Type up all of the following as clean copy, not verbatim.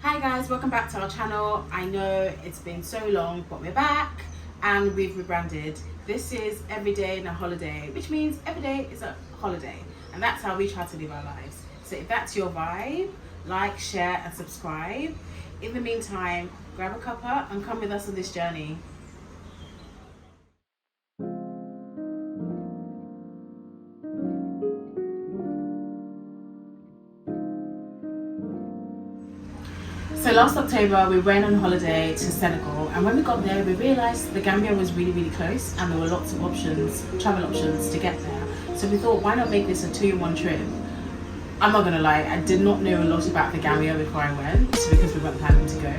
Hi guys, welcome back to our channel. I know it's been so long, but we're back and we've rebranded. This is every day in a holiday, which means every day is a holiday, and that's how we try to live our lives. So if that's your vibe, like, share and subscribe. In the meantime, grab a cuppa and come with us on this journey. So last October we went on holiday to Senegal, and when we got there we realised the Gambia was really close and there were lots of options, travel options to get there. So we thought, why not make this a 2-in-1 trip? I'm not gonna lie, I did not know a lot about the Gambia before I went because we weren't planning to go.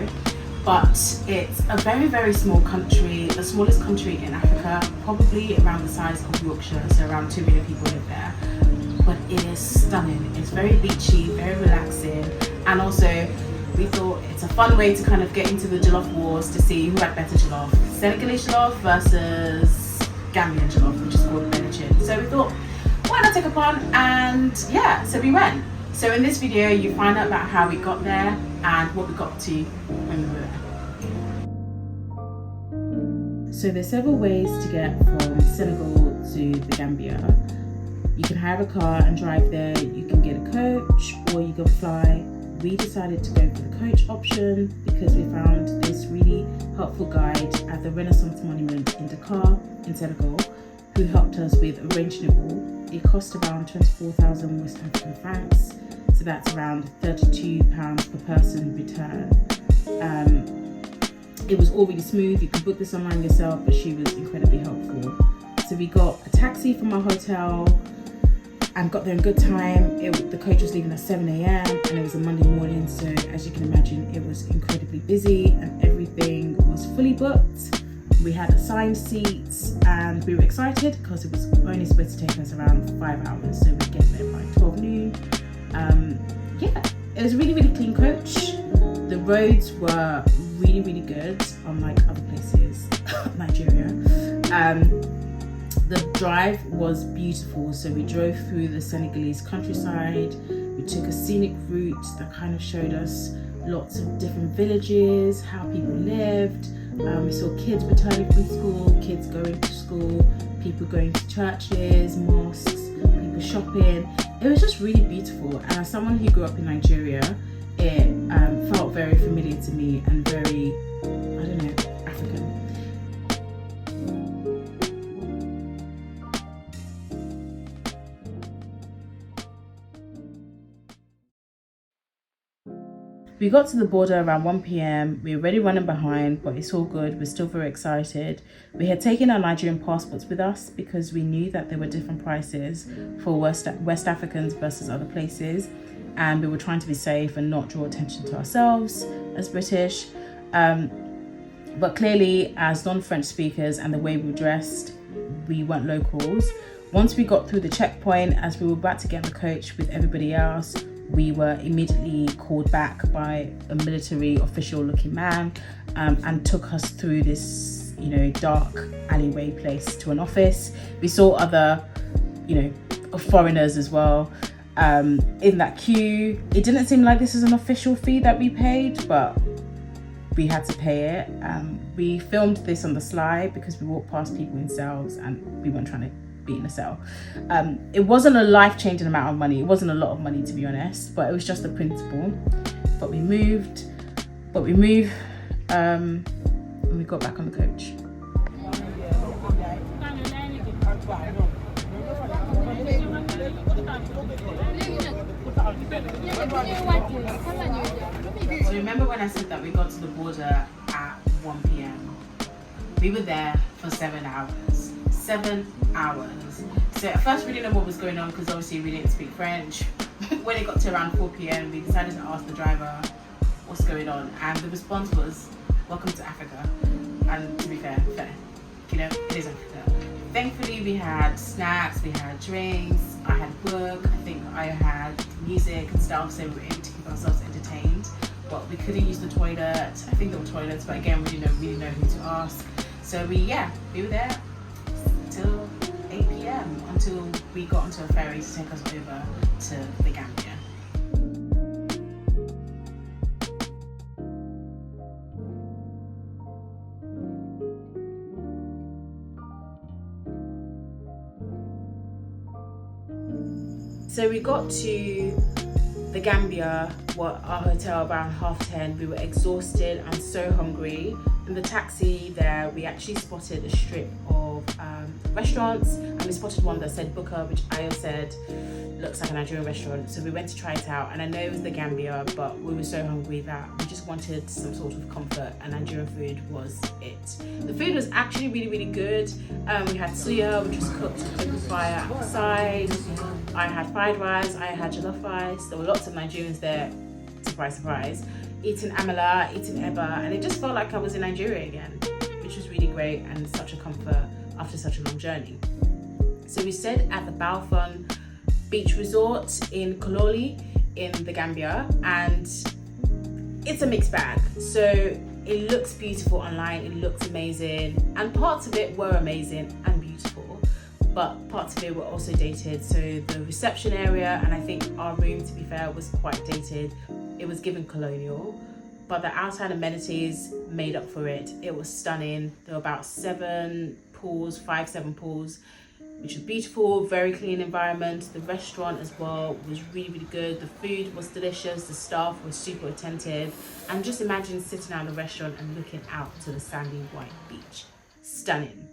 But it's a very small country, the smallest country in Africa, probably around the size of Yorkshire, so around 2 million people live there. But it is stunning, it's very beachy, very relaxing, and also we thought it's a fun way to kind of get into the jollof wars to see who had better jollof. Senegalese jollof versus Gambian jollof, which is called benachin. So we thought, why not take a punt? And yeah, so we went. So in this video, you find out about how we got there and what we got to when we were there. So there's several ways to get from Senegal to the Gambia. You can hire a car and drive there, you can get a coach, or you can fly. We decided to go for the coach option because we found this really helpful guide at the Renaissance Monument in Dakar in Senegal, who helped us with arranging it all. It cost around 24,000 West African francs, so that's around £32 per person return. It was all really smooth. You can book this online yourself, but she was incredibly helpful. So we got a taxi from our hotel and got there in good time. The coach was leaving at 7 a.m. and it was a Monday morning, so as you can imagine, it was incredibly busy and everything was fully booked. We had assigned seats and we were excited because it was only supposed to take us around 5 hours, so we'd get there by 12 noon. Yeah, it was a really clean coach. The roads were really good, unlike other places, Nigeria. The drive was beautiful, so we drove through the Senegalese countryside. We took a scenic route that kind of showed us lots of different villages, how people lived. We saw kids returning from school, kids going to school, people going to churches, mosques, people shopping. It was just really beautiful, and as someone who grew up in Nigeria, it felt very familiar to me and very, I don't know, African. We got to the border around 1 p.m. We were already running behind, but it's all good. We're still very excited. We had taken our Nigerian passports with us because we knew that there were different prices for West Africans versus other places. And we were trying to be safe and not draw attention to ourselves as British. But clearly, as non-French speakers and the way we were dressed, we weren't locals. Once we got through the checkpoint, as we were about to get in the coach with everybody else, we were immediately called back by a military official looking man and took us through this, dark alleyway place to an office. We saw other, foreigners as well in that queue. It didn't seem like this is an official fee that we paid, but we had to pay it. We filmed this on the slide because we walked past people in cells and we weren't trying to be in a cell. It wasn't a life-changing amount of money. It wasn't a lot of money, to be honest, but it was just the principle. But we moved, and we got back on the coach. So remember when I said that we got to the border at 1 p.m? We were there for 7 hours. 7 hours. So at first we didn't know what was going on because obviously we didn't speak French. When it got to around 4 p.m, we decided to ask the driver what's going on, and the response was, "Welcome to Africa." And to be fair, it is Africa. Thankfully we had snacks, we had drinks, I had a book, I think I had music and stuff, so we were able to keep ourselves entertained. But we couldn't use the toilet. I think there were toilets, but again we didn't really know who to ask. So we were there till 8 p.m. until we got onto a ferry to take us over to the Gambia. So we got to the Gambia, our hotel, around 10:30. We were exhausted and so hungry. In the taxi there, we actually spotted a strip of restaurants, and we spotted one that said Booker, which Ayo said looks like a Nigerian restaurant. So we went to try it out, and I know it was the Gambia, but we were so hungry that we just wanted some sort of comfort, and Nigerian food was it. The food was actually really good. We had suya, which was cooked on open fire outside. I had fried rice, I had jollof rice. There were lots of Nigerians there, surprise, eating amala, eating eba, and it just felt like I was in Nigeria again, which was really great and such a comfort after such a long journey. So we stayed at the Balfon Beach Resort in Kololi in the Gambia, and it's a mixed bag. So it looks beautiful online, it looks amazing, and parts of it were amazing and beautiful, but parts of it were also dated. So the reception area, and I think our room, to be fair, was quite dated. It was given colonial, but the outside amenities made up for it. It was stunning. There were about 7 pools, 7 pools, which was beautiful, very clean environment. The restaurant as well was really good. The food was delicious, the staff was super attentive, and just imagine sitting out in the restaurant and looking out to the sandy white beach. Stunning.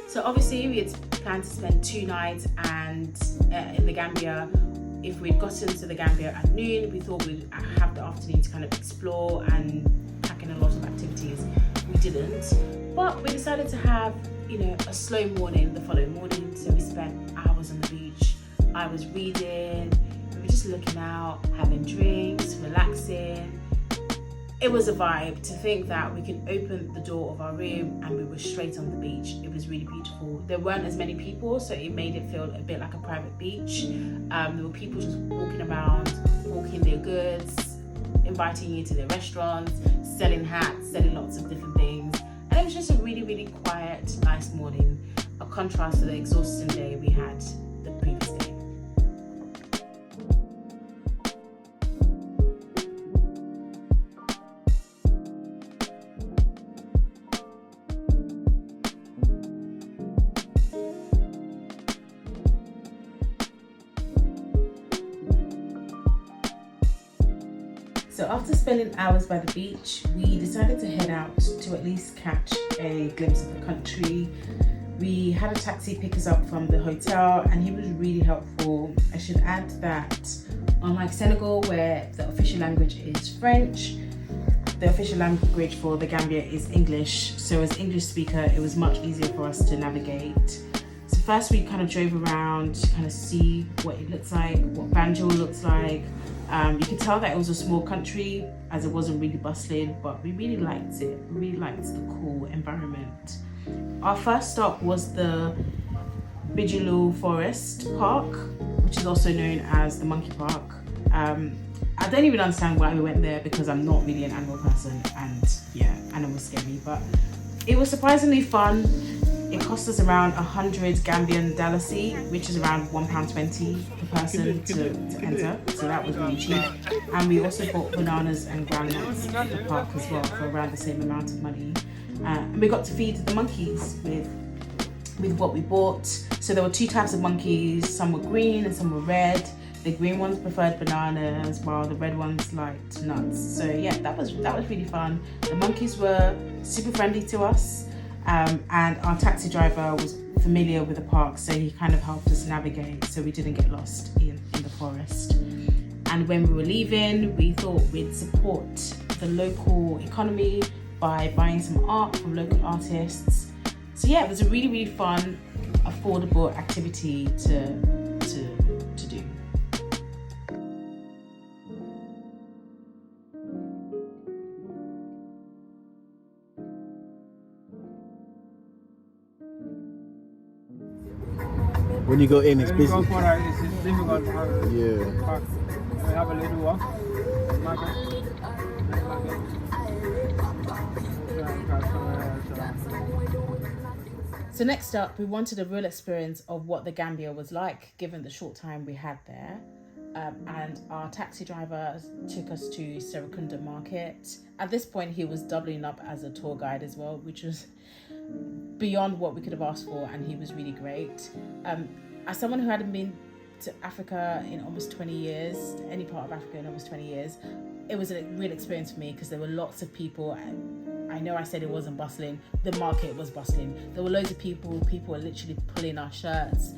So obviously we had planned to spend 2 nights and in the Gambia. If we'd gotten to the Gambia at noon, we thought we'd have the afternoon to kind of explore and pack in a lot of activities. We didn't, but we decided to have, a slow morning the following morning. So we spent hours on the beach. I was reading, we were just looking out, having drinks, relaxing. It was a vibe to think that we could open the door of our room and we were straight on the beach. It was really beautiful. There weren't as many people, so it made it feel a bit like a private beach. There were people just walking around, hawking their goods, inviting you to their restaurants, selling hats, selling lots of different things. And it was just a really quiet, nice morning, a contrast to the exhausting day we had the previous day. So after spending hours by the beach, we decided to head out to at least catch a glimpse of the country. We had a taxi pick us up from the hotel, and he was really helpful. I should add that unlike Senegal, where the official language is French, the official language for the Gambia is English. So as English speaker, it was much easier for us to navigate. So first we kind of drove around to kind of see what it looks like, what Banjul looks like. You could tell that it was a small country as it wasn't really bustling, but we really liked it. We really liked the cool environment. Our first stop was the Bijulu Forest Park, which is also known as the Monkey Park. I don't even understand why we went there because I'm not really an animal person, and yeah, animals scare me, but it was surprisingly fun. It cost us around 100 Gambian dalasi, which is around £1.20 per person to enter. So that was really cheap. And we also bought bananas and groundnuts at the park as well for around the same amount of money. And we got to feed the monkeys with what we bought. So there were 2 types of monkeys. Some were green and some were red. The green ones preferred bananas, while the red ones liked nuts. So yeah, that was really fun. The monkeys were super friendly to us. And our taxi driver was familiar with the park, so he kind of helped us navigate so we didn't get lost in the forest. And when we were leaving, we thought we'd support the local economy by buying some art from local artists. So yeah, it was a really fun, affordable activity to do. When you go in, it's busy. It's difficult. Yeah. We have a little walk. So next up, we wanted a real experience of what the Gambia was like, given the short time we had there. And our taxi driver took us to Serekunda Market. At this point, he was doubling up as a tour guide as well, which was beyond what we could have asked for, and he was really great. As someone who hadn't been to Africa in almost 20 years, any part of Africa in almost 20 years, it was a real experience for me because there were lots of people, and I know I said it wasn't bustling, the market was bustling. There were loads of people were literally pulling our shirts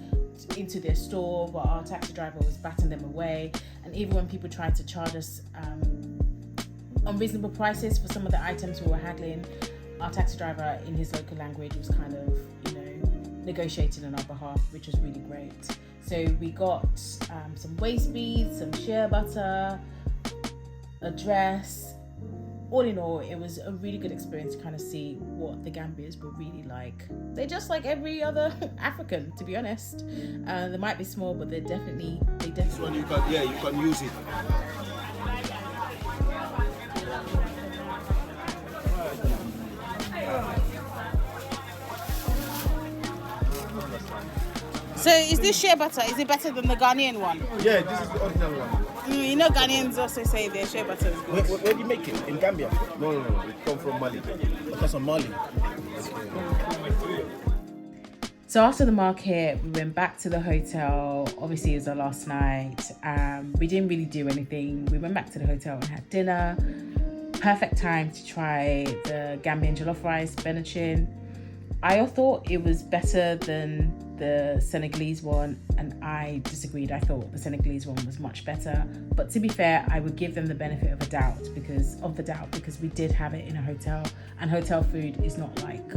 into their store, but our taxi driver was batting them away. And even when people tried to charge us unreasonable prices for some of the items we were haggling, our taxi driver in his local language was kind of, negotiating on our behalf, which was really great. So we got some waist beads, some shea butter, a dress. All in all, it was a really good experience to kind of see what the Gambians were really like. They're just like every other African, to be honest. They might be small, but they definitely. This one you can use it. So is this shea butter, is it better than the Ghanaian one? Yeah, this is the original one. Ghanaians also say their shea butter is good. Where do you make it? In Gambia? No. It comes from Mali. Because of Mali. So after the market, we went back to the hotel. Obviously, it was our last night. We didn't really do anything. We went back to the hotel and had dinner. Perfect time to try the Gambian jollof rice, benachin. I thought it was better than the Senegalese one, and I disagreed. I thought the Senegalese one was much better. But to be fair, I would give them the benefit of a doubt because we did have it in a hotel, and hotel food is not like,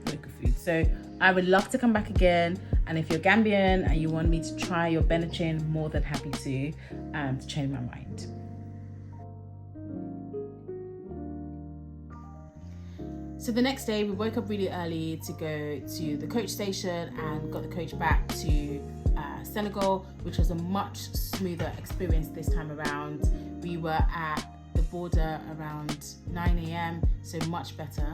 local food. So I would love to come back again. And if you're Gambian and you want me to try your benachin, more than happy to change my mind. So the next day we woke up really early to go to the coach station and got the coach back to Senegal, which was a much smoother experience this time around. We were at the border around 9 a.m, so much better.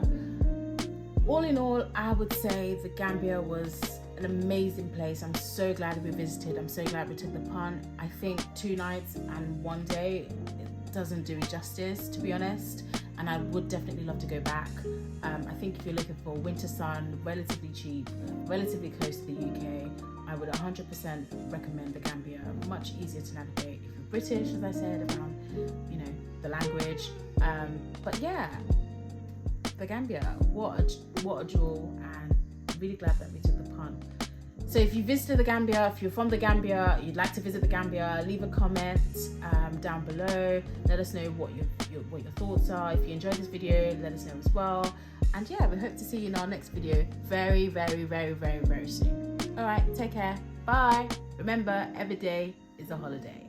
All in all, I would say the Gambia was an amazing place. I'm so glad we visited. I'm so glad we took the punt. I think 2 nights and 1 day, it doesn't do it justice, to be honest. And I would definitely love to go back. I think if you're looking for winter sun, relatively cheap, relatively close to the UK, I would 100% recommend the Gambia. Much easier to navigate if you're British, as I said, around, the language. But yeah, the Gambia, what a jewel, and really glad that we took the punt. So if you visited the Gambia, if you're from the Gambia, you'd like to visit the Gambia, leave a comment down below. Let us know what your thoughts are. If you enjoyed this video, let us know as well. And yeah, we hope to see you in our next video very, very, very, very, very soon. All right, take care. Bye. Remember, every day is a holiday.